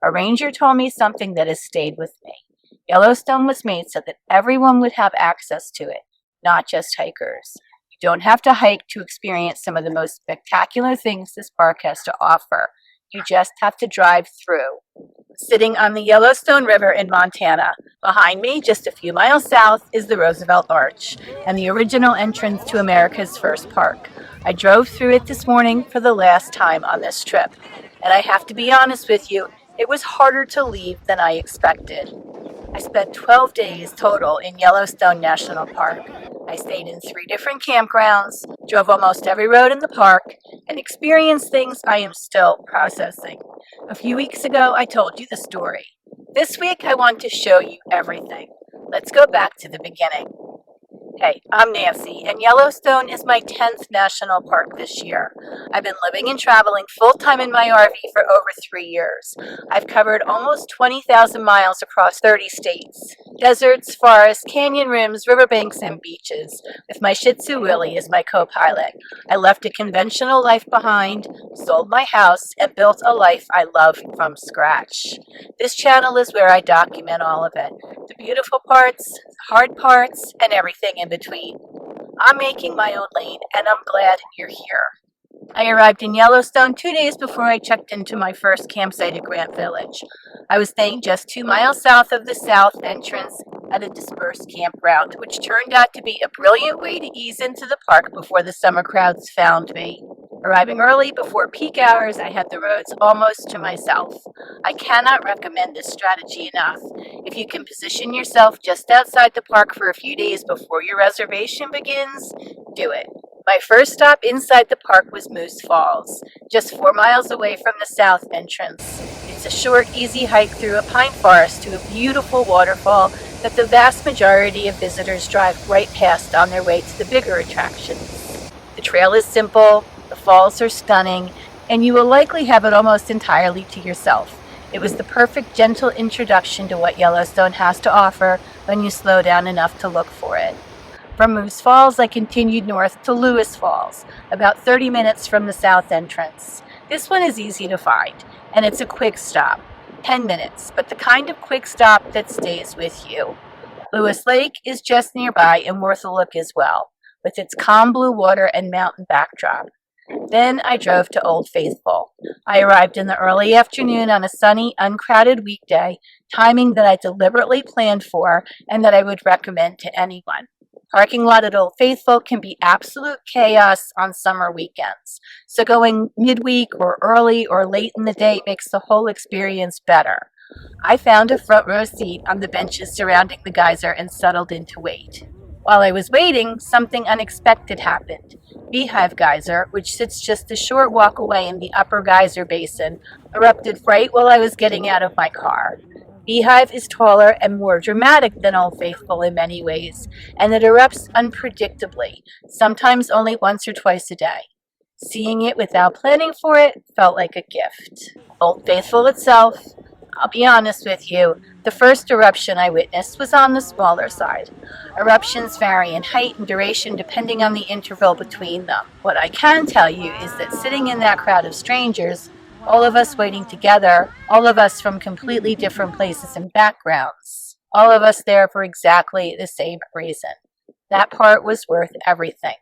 A ranger told me something that has stayed with me. Yellowstone was made so that everyone would have access to it, not just hikers. You don't have to hike to experience some of the most spectacular things this park has to offer. You just have to drive through. Sitting on the Yellowstone River in Montana, behind me, just a few miles south, is the Roosevelt Arch and the original entrance to America's first park. I drove through it this morning for the last time on this trip, and I have to be honest with you, it was harder to leave than I expected. I spent 12 days total in Yellowstone National Park. I stayed in 3 different campgrounds, drove almost every road in the park, and experienced things I am still processing. A few weeks ago, I told you the story. This week, I want to show you everything. Let's go back to the beginning. Hey, I'm Nancy, and Yellowstone is my 10th national park this year. I've been living and traveling full-time in my RV for over 3 years. I've covered almost 20,000 miles across 30 states. Deserts, forests, canyon rims, riverbanks, and beaches, with my Shih Tzu Willie as my co-pilot. I left a conventional life behind, sold my house, and built a life I love from scratch. This channel is where I document all of it. The beautiful parts, the hard parts, and everything in between. I'm making my own lane, and I'm glad you're here. I arrived in Yellowstone 2 days before I checked into my first campsite at Grant Village. I was staying just 2 miles south of the south entrance at a dispersed campground, which turned out to be a brilliant way to ease into the park before the summer crowds found me. Arriving early before peak hours, I had the roads almost to myself. I cannot recommend this strategy enough. If you can position yourself just outside the park for a few days before your reservation begins, do it. My first stop inside the park was Moose Falls, just 4 miles away from the south entrance. It's a short, easy hike through a pine forest to a beautiful waterfall that the vast majority of visitors drive right past on their way to the bigger attractions. The trail is simple, the falls are stunning, and you will likely have it almost entirely to yourself. It was the perfect, gentle introduction to what Yellowstone has to offer when you slow down enough to look for it. From Moose Falls, I continued north to Lewis Falls, about 30 minutes from the south entrance. This one is easy to find, and it's a quick stop, 10 minutes, but the kind of quick stop that stays with you. Lewis Lake is just nearby and worth a look as well, with its calm blue water and mountain backdrop. Then I drove to Old Faithful. I arrived in the early afternoon on a sunny, uncrowded weekday, timing that I deliberately planned for and that I would recommend to anyone. Parking lot at Old Faithful can be absolute chaos on summer weekends, so going midweek or early or late in the day makes the whole experience better. I found a front row seat on the benches surrounding the geyser and settled in to wait. While I was waiting, something unexpected happened. Beehive Geyser, which sits just a short walk away in the upper geyser basin, erupted right while I was getting out of my car. Beehive is taller and more dramatic than Old Faithful in many ways, and it erupts unpredictably, sometimes only once or twice a day. Seeing it without planning for it felt like a gift. Old Faithful itself, I'll be honest with you, the first eruption I witnessed was on the smaller side. Eruptions vary in height and duration depending on the interval between them. What I can tell you is that sitting in that crowd of strangers, all of us waiting together, all of us from completely different places and backgrounds, all of us there for exactly the same reason. That part was worth everything.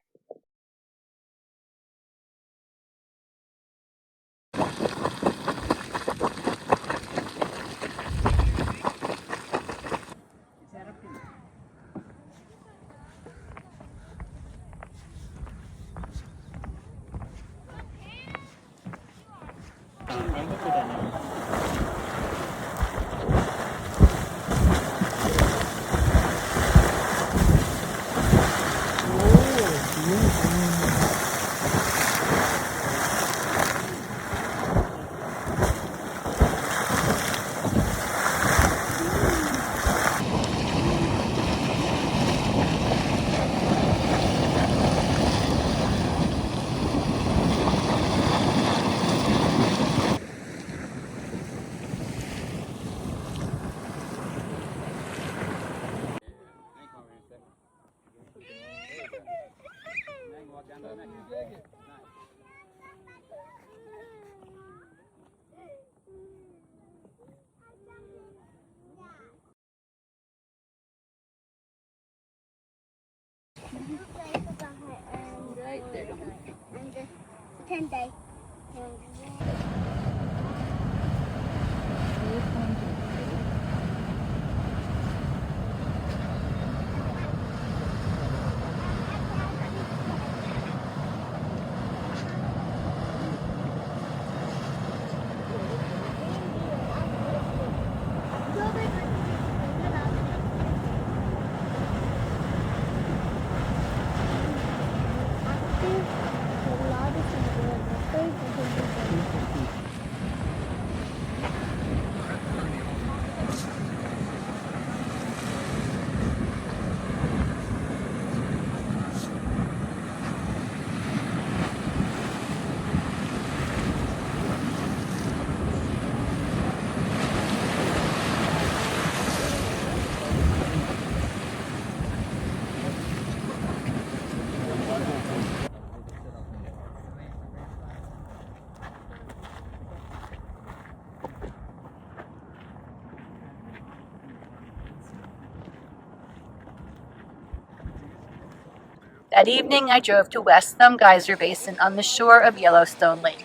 That evening, I drove to West Thumb Geyser Basin on the shore of Yellowstone Lake.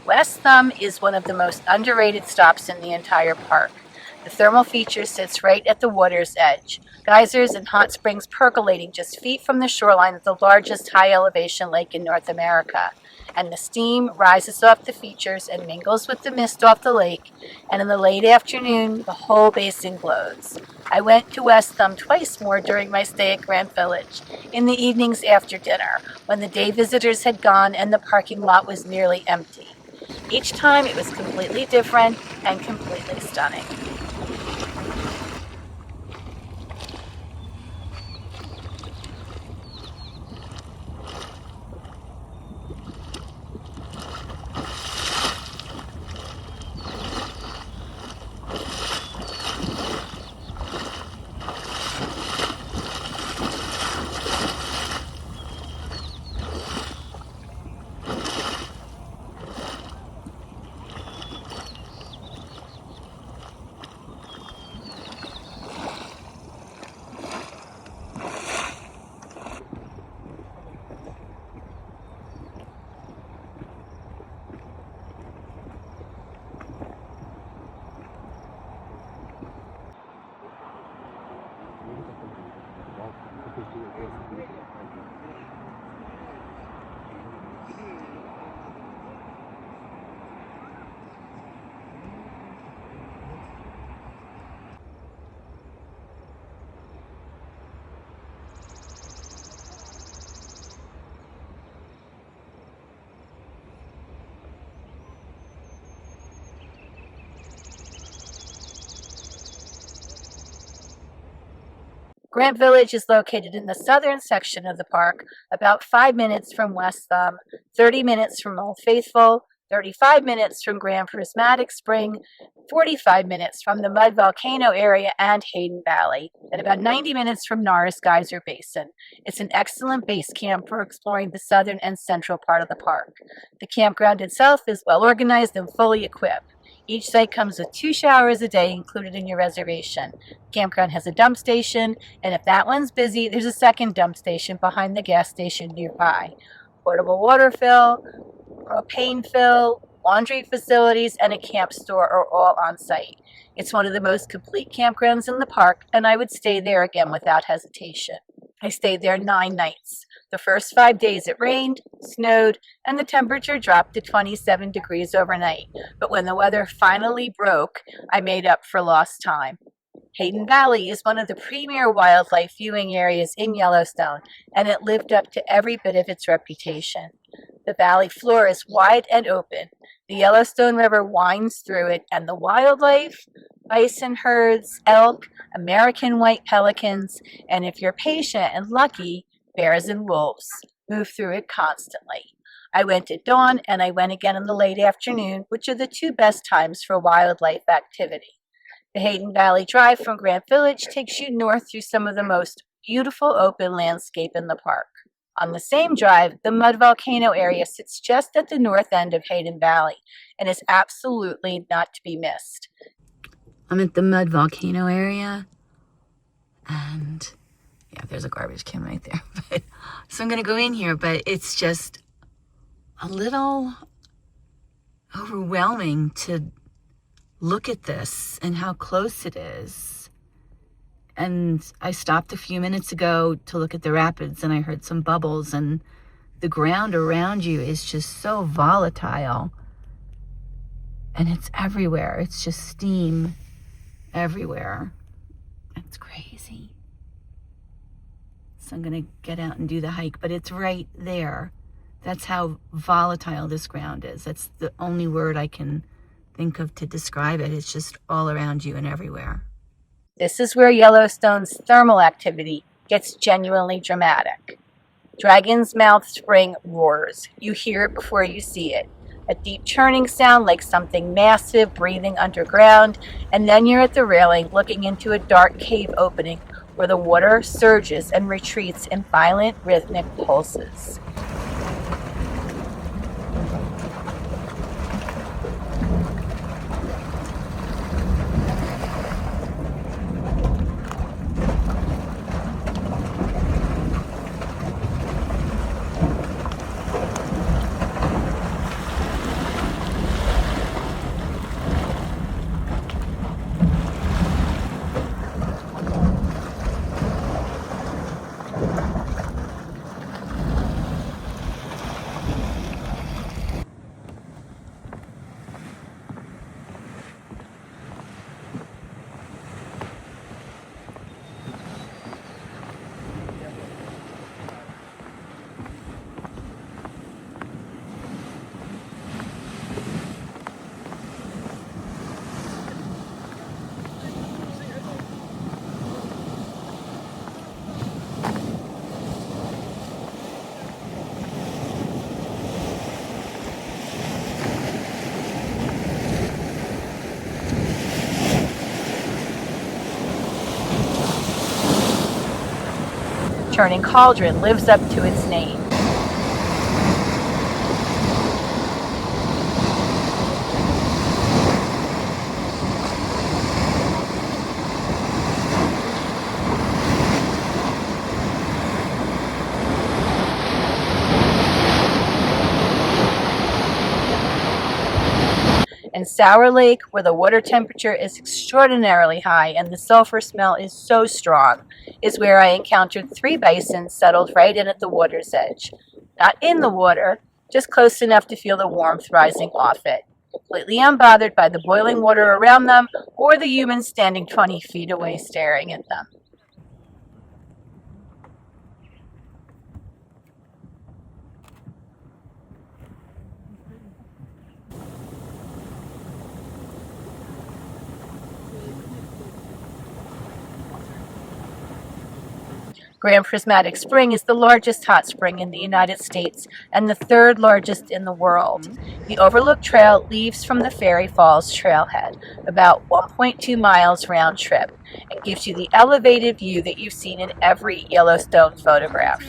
West Thumb is one of the most underrated stops in the entire park. The thermal feature sits right at the water's edge. Geysers and hot springs percolating just feet from the shoreline of the largest high-elevation lake in North America. And the steam rises off the features and mingles with the mist off the lake, and in the late afternoon, the whole basin glows. I went to West Thumb twice more during my stay at Grand Village, in the evenings after dinner, when the day visitors had gone and the parking lot was nearly empty. Each time it was completely different and completely stunning. Grant Village is located in the southern section of the park, about 5 minutes from West Thumb, 30 minutes from Old Faithful, 35 minutes from Grand Prismatic Spring, 45 minutes from the Mud Volcano Area and Hayden Valley, and about 90 minutes from Norris Geyser Basin. It's an excellent base camp for exploring the southern and central part of the park. The campground itself is well organized and fully equipped. Each site comes with 2 showers a day included in your reservation. The campground has a dump station, and if that one's busy, there's a second dump station behind the gas station nearby. Portable water fill, propane fill, laundry facilities, and a camp store are all on site. It's one of the most complete campgrounds in the park, and I would stay there again without hesitation. I stayed there 9 nights. The first 5 days it rained, snowed, and the temperature dropped to 27 degrees overnight. But when the weather finally broke, I made up for lost time. Hayden Valley is one of the premier wildlife viewing areas in Yellowstone, and it lived up to every bit of its reputation. The valley floor is wide and open. The Yellowstone River winds through it, and the wildlife, bison herds, elk, American white pelicans, and if you're patient and lucky, bears and wolves move through it constantly. I went at dawn and I went again in the late afternoon, which are the 2 best times for wildlife activity. The Hayden Valley Drive from Grant Village takes you north through some of the most beautiful open landscape in the park. On the same drive, the Mud Volcano area sits just at the north end of Hayden Valley and is absolutely not to be missed. I'm at the Mud Volcano area, and yeah, there's a garbage can right there. So I'm going to go in here, but it's just a little overwhelming to look at this and how close it is. And I stopped a few minutes ago to look at the rapids, and I heard some bubbles, and the ground around you is just so volatile, and it's everywhere. It's just steam everywhere. It's crazy. So I'm gonna get out and do the hike, but it's right there. That's how volatile this ground is. That's the only word I can think of to describe it. It's just all around you and everywhere. This is where Yellowstone's thermal activity gets genuinely dramatic. Dragon's Mouth Spring roars. You hear it before you see it. A deep churning sound like something massive breathing underground, and then you're at the railing looking into a dark cave opening where the water surges and retreats in violent rhythmic pulses. Churning cauldron lives up to its name. And Sour Lake, where the water temperature is extraordinarily high and the sulfur smell is so strong, is where I encountered 3 bison settled right in at the water's edge. Not in the water, just close enough to feel the warmth rising off it, completely unbothered by the boiling water around them or the humans standing 20 feet away staring at them. Grand Prismatic Spring is the largest hot spring in the United States and the 3rd largest in the world. The Overlook Trail leaves from the Fairy Falls trailhead, about 1.2 miles round trip, and gives you the elevated view that you've seen in every Yellowstone photograph.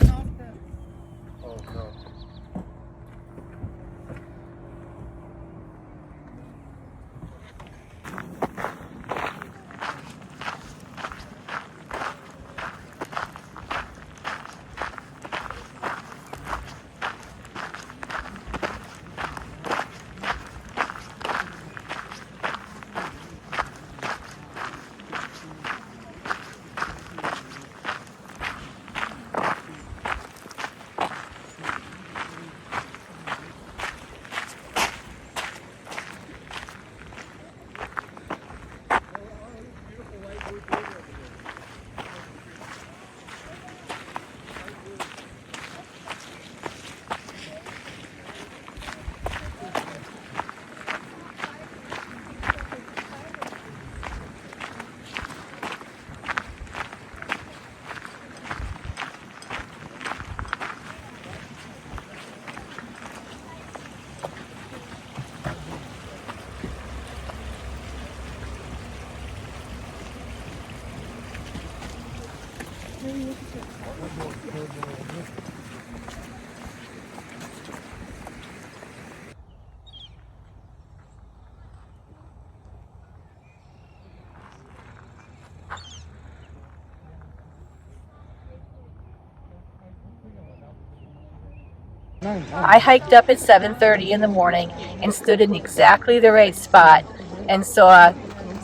I hiked up at 7:30 in the morning and stood in exactly the right spot and saw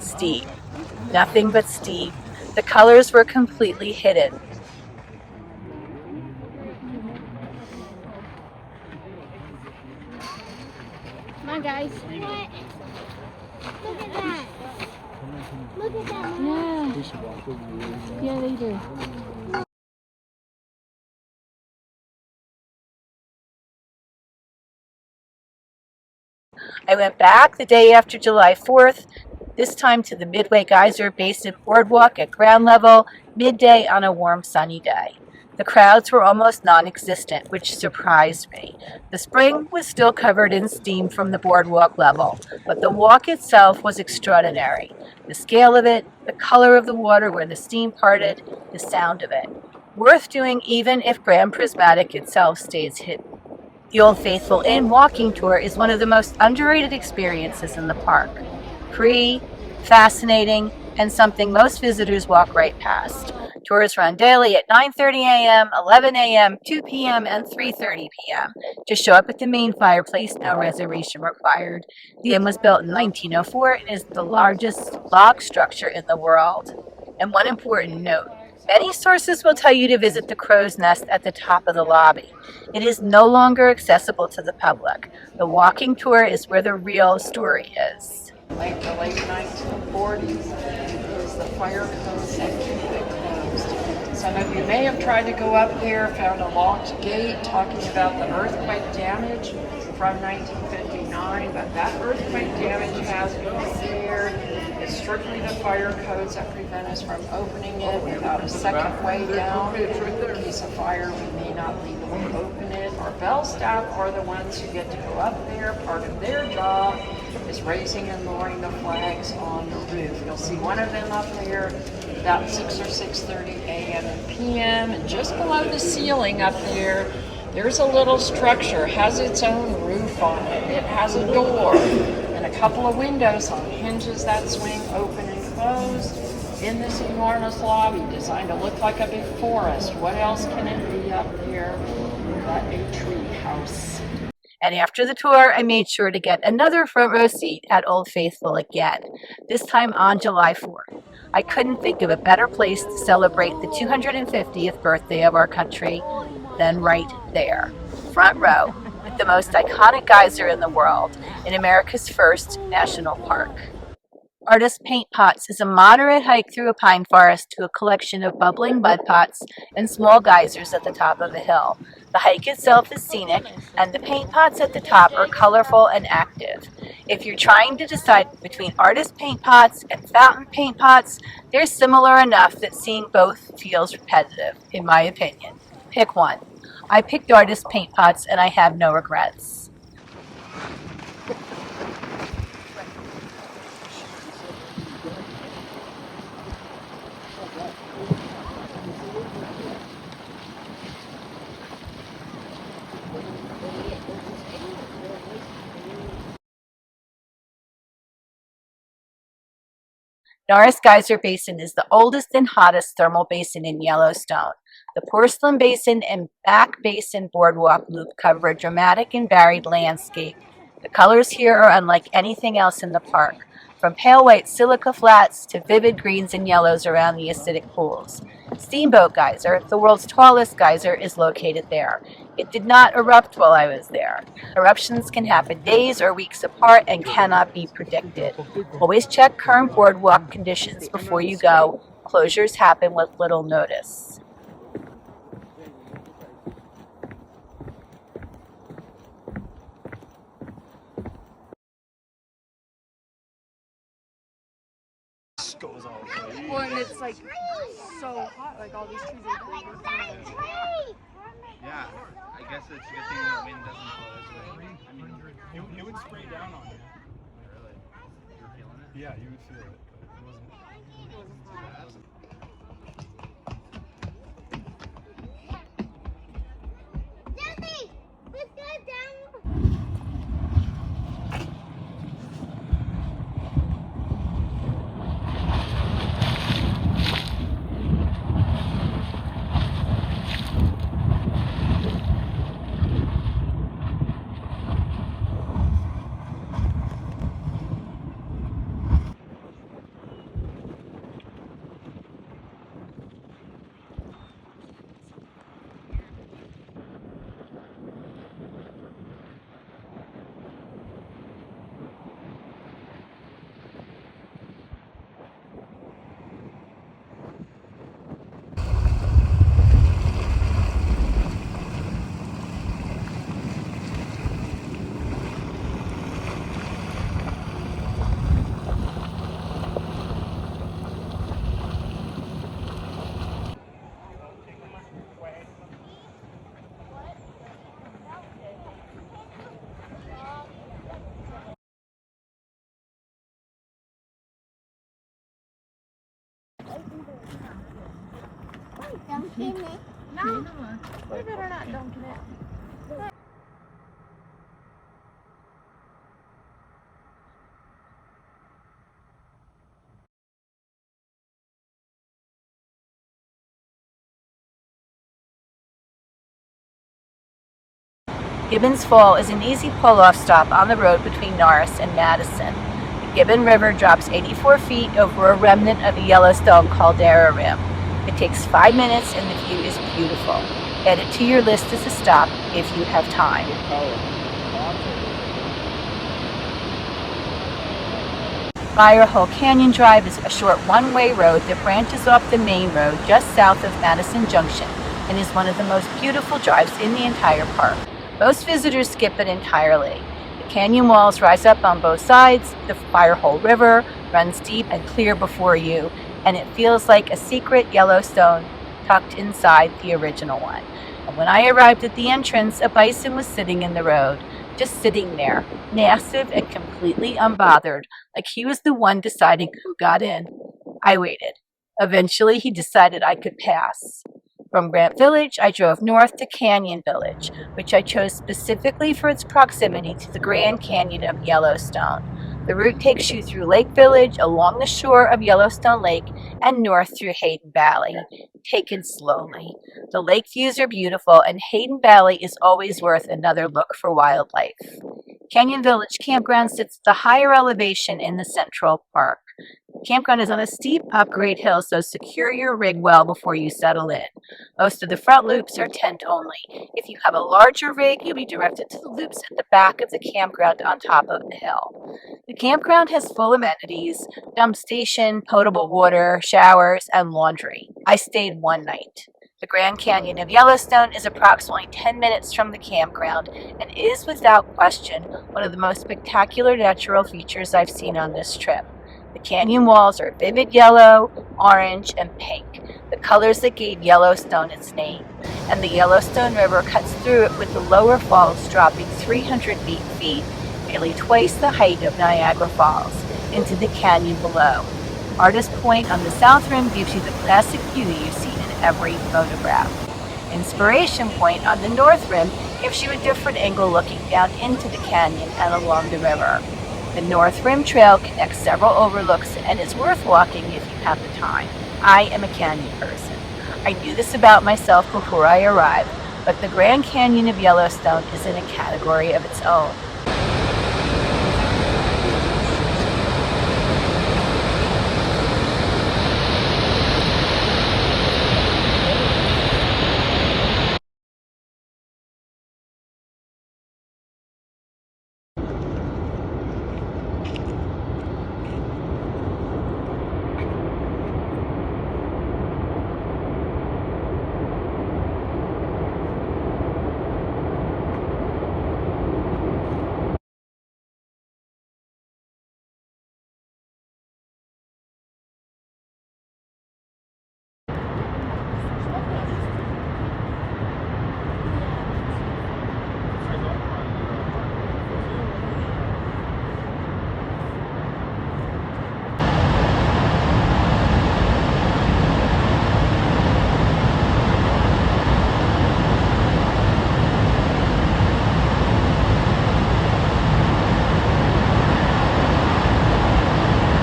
steep. Nothing but steep. The colors were completely hidden. Come on, guys. What? Look at that. Look at that. Yeah. Yeah, they do. I went back the day after July 4th, this time to the Midway Geyser Basin boardwalk at ground level, midday on a warm sunny day. The crowds were almost non-existent, which surprised me. The spring was still covered in steam from the boardwalk level, but the walk itself was extraordinary. The scale of it, the color of the water where the steam parted, the sound of it. Worth doing even if Grand Prismatic itself stays hidden. The Old Faithful Inn walking tour is one of the most underrated experiences in the park. Free, fascinating, and something most visitors walk right past. Tours run daily at 9:30 a.m., 11 a.m., 2 p.m., and 3:30 p.m. To show up at the main fireplace, no reservation required. The inn was built in 1904 and is the largest log structure in the world. And one important note, many sources will tell you to visit the crow's nest at the top of the lobby. It is no longer accessible to the public. The walking tour is where the real story is. The late 1940s is the fire codes that keep it closed. Some of you may have tried to go up there, found a locked gate talking about the earthquake damage from 1959, but that earthquake damage has been repaired. It's strictly the fire codes that prevent us from opening it without a second way down. In case of fire, we may not legally open it. Our bell staff are the ones who get to go up there. Part of their job is raising and lowering the flags on the roof. You'll see one of them up there about 6 or 6:30 a.m. and p.m. And just below the ceiling up there, there's a little structure, has its own roof on it. It has a door and a couple of windows on hinges that swing open and closed in this enormous lobby designed to look like a big forest. What else can it be up there but a tree house? And after the tour, I made sure to get another front row seat at Old Faithful again, this time on July 4th. I couldn't think of a better place to celebrate the 250th birthday of our country than right there. Front row, with the most iconic geyser in the world, in America's first national park. Artist Paint Pots is a moderate hike through a pine forest to a collection of bubbling mud pots and small geysers at the top of a hill. The hike itself is scenic, and the paint pots at the top are colorful and active. If you're trying to decide between artist paint pots and fountain paint pots, they're similar enough that seeing both feels repetitive, in my opinion. Pick one. I picked artist paint pots, and I have no regrets. Norris Geyser Basin is the oldest and hottest thermal basin in Yellowstone. The Porcelain Basin and Back Basin Boardwalk Loop cover a dramatic and varied landscape. The colors here are unlike anything else in the park, from pale white silica flats to vivid greens and yellows around the acidic pools. Steamboat Geyser, the world's tallest geyser, is located there. It did not erupt while I was there. Eruptions can happen days or weeks apart and cannot be predicted. Always check current boardwalk conditions before you go. Closures happen with little notice. Well, and it's like so hot, like all these trees are green. Yeah, I guess it's a good thing the wind doesn't blow this way. I mean, it would spray down on you. Really? You're feeling it? Yeah, you would feel it, but it wasn't. Daddy, let's go down. No. We better not dunk it out. Gibbons Fall is an easy pull-off stop on the road between Norris and Madison. The Gibbon River drops 84 feet over a remnant of the Yellowstone caldera rim. It takes 5 minutes and the view is beautiful. Add it to your list as a stop if you have time. Firehole Canyon Drive is a short one-way road that branches off the main road just south of Madison Junction and is one of the most beautiful drives in the entire park. Most visitors skip it entirely. The canyon walls rise up on both sides, the Firehole River runs deep and clear before you, and it feels like a secret Yellowstone tucked inside the original one. And when I arrived at the entrance, a bison was sitting in the road, just sitting there, massive and completely unbothered, like he was the one deciding who got in. I waited. Eventually, he decided I could pass. From Grant Village, I drove north to Canyon Village, which I chose specifically for its proximity to the Grand Canyon of Yellowstone. The route takes you through Lake Village, along the shore of Yellowstone Lake, and north through Hayden Valley, taken slowly. The lake views are beautiful, and Hayden Valley is always worth another look for wildlife. Canyon Village Campground sits at the higher elevation in the Central Park. Campground is on a steep upgrade hill, so secure your rig well before you settle in. Most of the front loops are tent only. If you have a larger rig, you'll be directed to the loops at the back of the campground on top of the hill. The campground has full amenities, dump station, potable water, showers, and laundry. I stayed one night. The Grand Canyon of Yellowstone is approximately 10 minutes from the campground and is without question one of the most spectacular natural features I've seen on this trip. The canyon walls are vivid yellow, orange, and pink, the colors that gave Yellowstone its name. And the Yellowstone River cuts through it with the lower falls dropping 308 feet, nearly twice the height of Niagara Falls, into the canyon below. Artist Point on the south rim gives you the classic view you've seen in every photograph. Inspiration Point on the north rim gives you a different angle looking down into the canyon and along the river. The North Rim Trail connects several overlooks and is worth walking if you have the time. I am a canyon person. I knew this about myself before I arrived, but the Grand Canyon of Yellowstone is in a category of its own.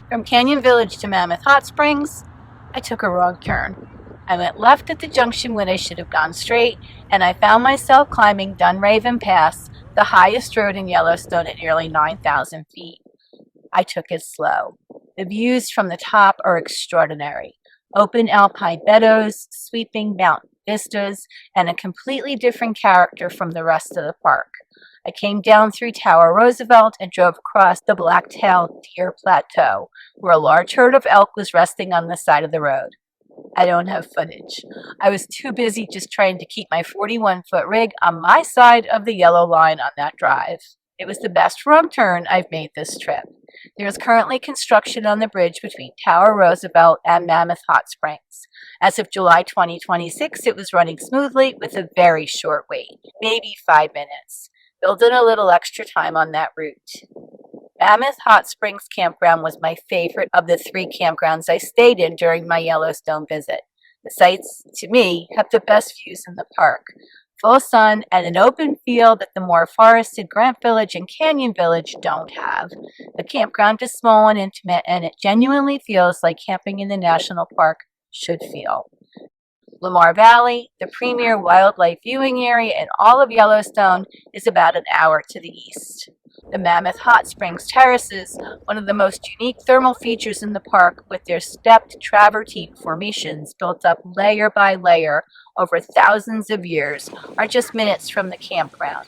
From Canyon Village to Mammoth Hot Springs, I took a wrong turn. I went left at the junction when I should have gone straight, and I found myself climbing Dunraven Pass, the highest road in Yellowstone at nearly 9,000 feet. I took it slow. The views from the top are extraordinary. Open alpine meadows, sweeping mountain vistas, and a completely different character from the rest of the park. I came down through Tower Roosevelt and drove across the Blacktail Deer Plateau, where a large herd of elk was resting on the side of the road. I don't have footage. I was too busy just trying to keep my 41-foot rig on my side of the yellow line on that drive. It was the best wrong turn I've made this trip. There is currently construction on the bridge between Tower Roosevelt and Mammoth Hot Springs. As of July 2026, it was running smoothly with a very short wait, maybe 5 minutes. Build in a little extra time on that route. Mammoth Hot Springs Campground was my favorite of the 3 campgrounds I stayed in during my Yellowstone visit. The sites, to me, have the best views in the park. Full sun and an open field that the more forested Grant Village and Canyon Village don't have. The campground is small and intimate, and it genuinely feels like camping in the national park should feel. Lamar Valley, the premier wildlife viewing area in all of Yellowstone, is about an hour to the east. The Mammoth Hot Springs terraces, one of the most unique thermal features in the park, with their stepped travertine formations built up layer by layer over thousands of years, are just minutes from the campground.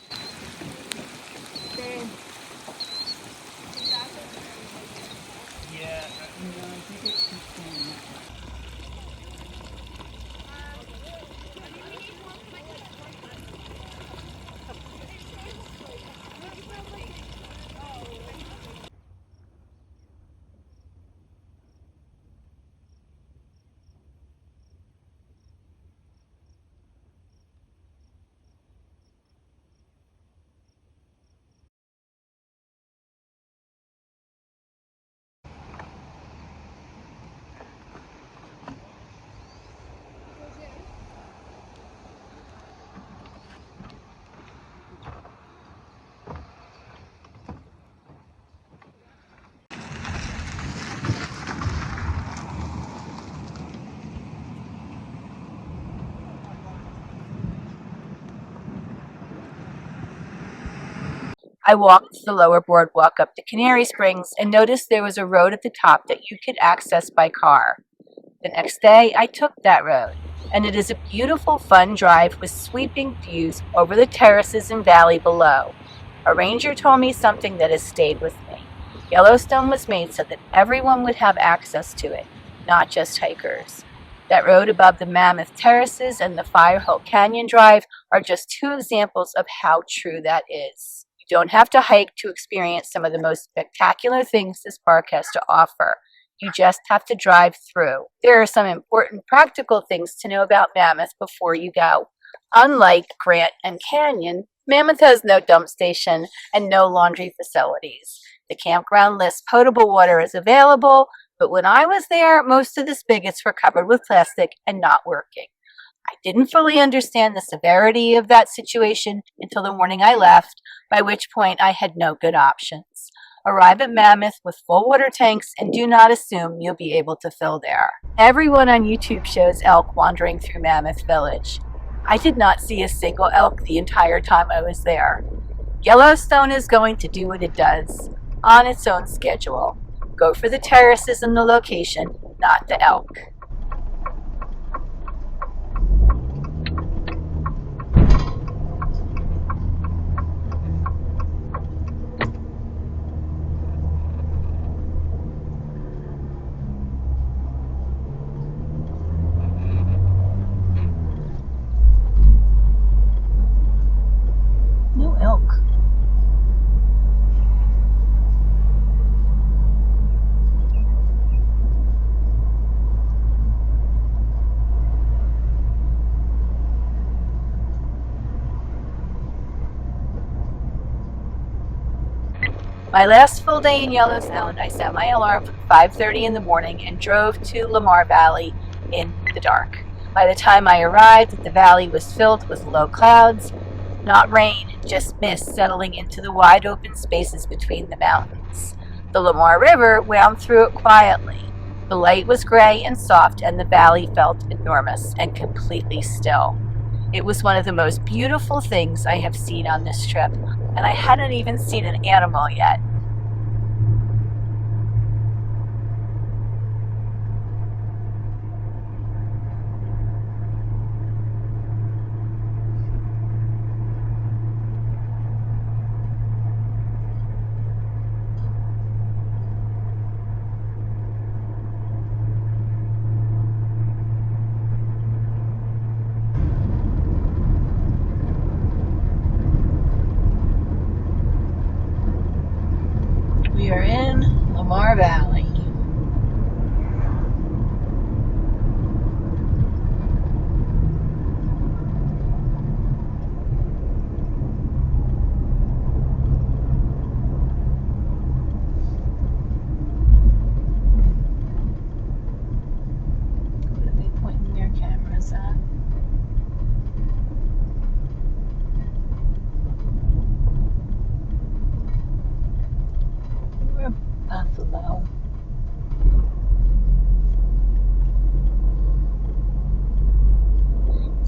I walked the lower boardwalk up to Canary Springs and noticed there was a road at the top that you could access by car. The next day, I took that road, and it is a beautiful, fun drive with sweeping views over the terraces and valley below. A ranger told me something that has stayed with me. Yellowstone was made so that everyone would have access to it, not just hikers. That road above the Mammoth Terraces and the Firehole Canyon Drive are just two examples of how true that is. You don't have to hike to experience some of the most spectacular things this park has to offer. You just have to drive through. There are some important practical things to know about Mammoth before you go. Unlike Grant and Canyon, Mammoth has no dump station and no laundry facilities. The campground lists potable water is available, but when I was there, most of the spigots were covered with plastic and not working. I didn't fully understand the severity of that situation until the morning I left, by which point I had no good options. Arrive at Mammoth with full water tanks and do not assume you'll be able to fill there. Everyone on YouTube shows elk wandering through Mammoth Village. I did not see a single elk the entire time I was there. Yellowstone is going to do what it does, on its own schedule. Go for the terraces and the location, not the elk. No elk. My last full day in Yellowstone, I set my alarm for 5:30 in the morning and drove to Lamar Valley in the dark. By the time I arrived, the valley was filled with low clouds, not rain, just mist settling into the wide open spaces between the mountains. The Lamar River wound through it quietly. The light was gray and soft, and the valley felt enormous and completely still. It was one of the most beautiful things I have seen on this trip, and I hadn't even seen an animal yet.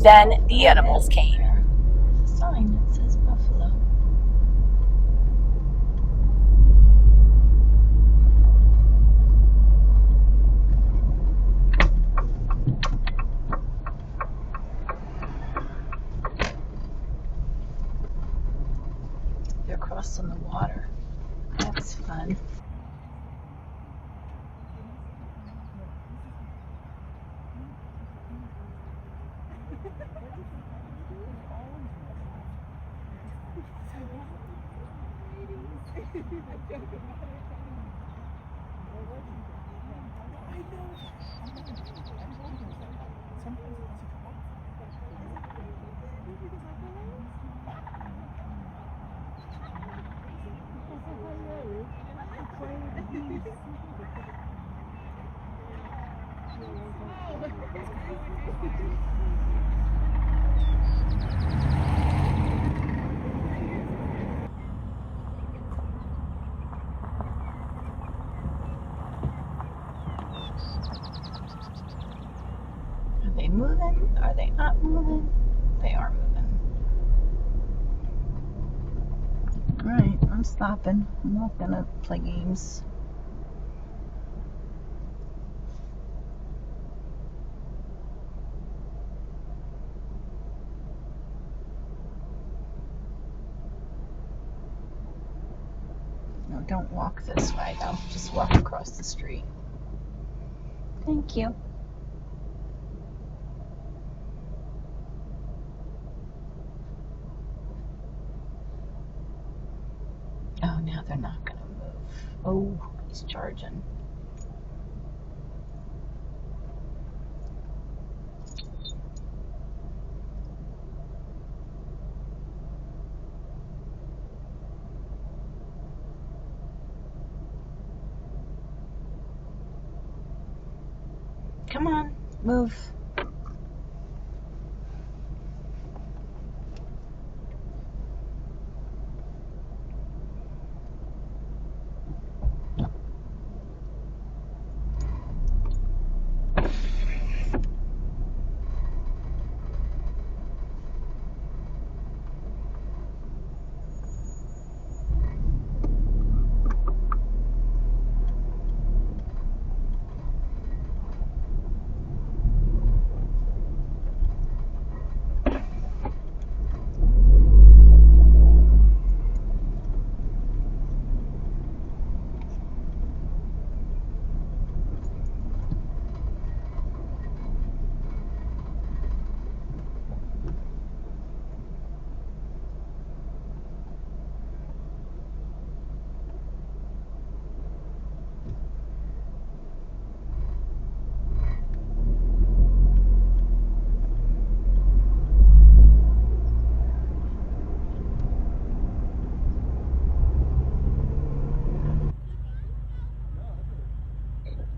Then the animals came. There's a sign that says buffalo. They're crossing the water. That's fun. Are they moving? Are they not moving? They are moving. Alright, I'm stopping. I'm not gonna play games. No, don't walk this way though. Just walk across the street. Thank you. Oh, now they're not gonna move. Oh, he's charging. Come on, move.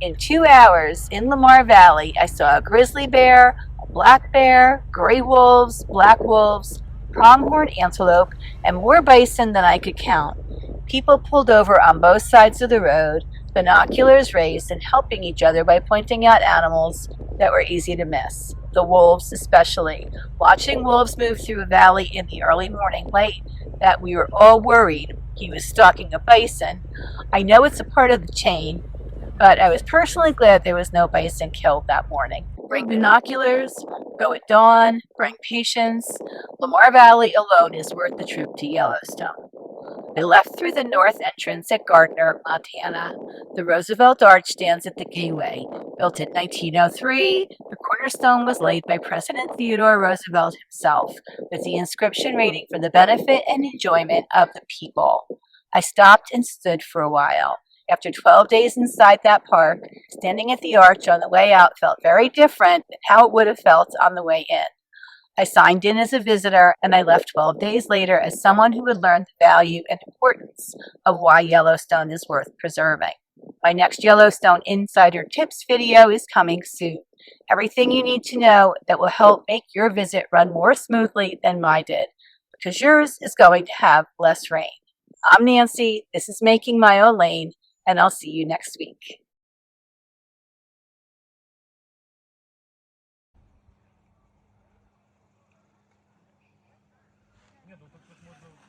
In 2 hours in Lamar Valley, I saw a grizzly bear, a black bear, gray wolves, black wolves, pronghorn antelope, and more bison than I could count. People pulled over on both sides of the road, binoculars raised, and helping each other by pointing out animals that were easy to miss. The wolves especially. Watching wolves move through a valley in the early morning light, that we were all worried he was stalking a bison. I know it's a part of the chain, but I was personally glad there was no bison killed that morning. Bring binoculars, go at dawn, bring patience. Lamar Valley alone is worth the trip to Yellowstone. I left through the north entrance at Gardner, Montana. The Roosevelt Arch stands at the gateway. Built in 1903, the cornerstone was laid by President Theodore Roosevelt himself, with the inscription reading, "For the benefit and enjoyment of the people." I stopped and stood for a while. After 12 days inside that park, standing at the arch on the way out felt very different than how it would have felt on the way in. I signed in as a visitor, and I left 12 days later as someone who had learned the value and importance of why Yellowstone is worth preserving. My next Yellowstone Insider Tips video is coming soon. Everything you need to know that will help make your visit run more smoothly than mine did, because yours is going to have less rain. I'm Nancy, this is Making My Own Lane, and I'll see you next week. так вот можно